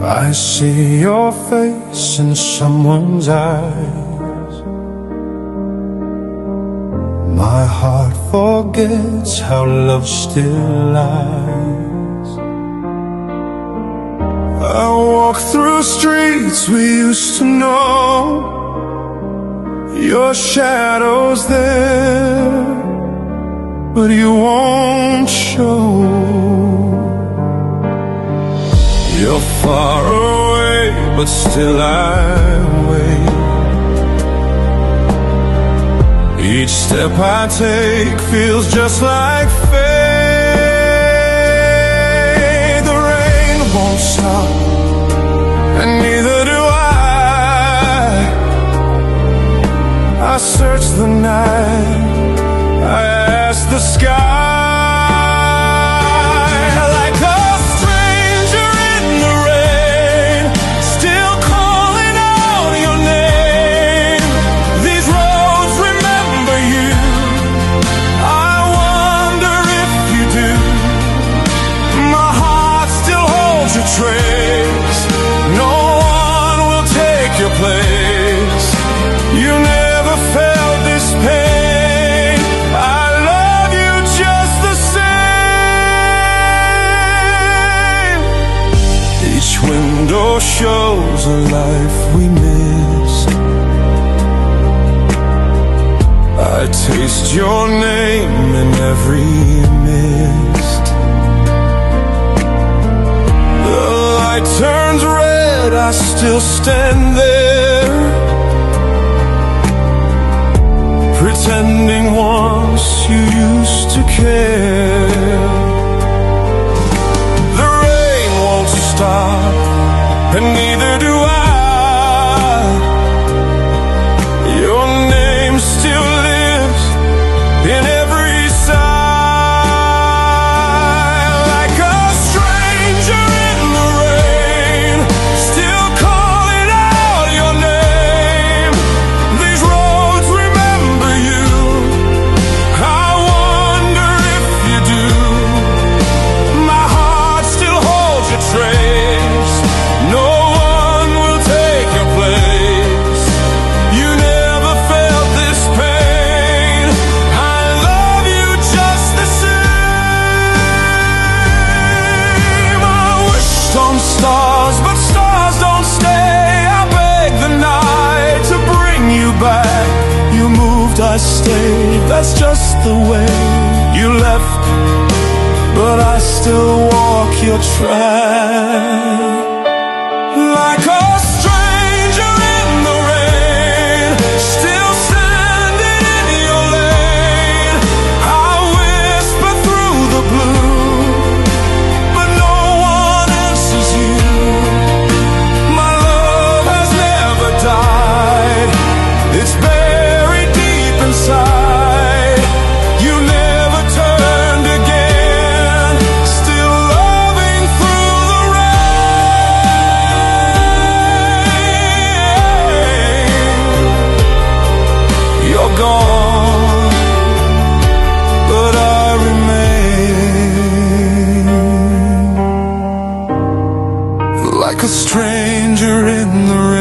I see your face in someone's eyes. My heart forgets how love still lies. I walk through streets we used to know. Your shadow's there, but you won't show. You're far away, but still I wait. Each step I take feels just like fate. The rain won't stop, and neither do I search the night, I ask the sky. Like a stranger in the rain, still calling out your name. These roads remember you, I wonder if you do. My heart still holds your trace. No one will take your place. You never felt this pain. I love you just the same. Each window shows a life we missed. I taste your name in every mist. The light turns red, I still stand there, pretending once you used to care. The rain won't stop, and neither do I. Your name still lives in every sigh. Like a stranger in the rain, still calling out your name. These roads remember you, I wonder if you do. My heart still holds your trace. No one will take your place. You never felt this pain. I love you just the same. I wished on stars, but stars don't stay. I beg the night to bring you back. You moved, I stayed, that's just the way. You left, but I still walk your track. Like a stranger in the rain, still standing in your lane. I whisper through the blue, but no one answers you. My love has never died, it's buried deep inside. You never turned again, still loving through the rain. You're gone, but I remain. Like a stranger in the rain.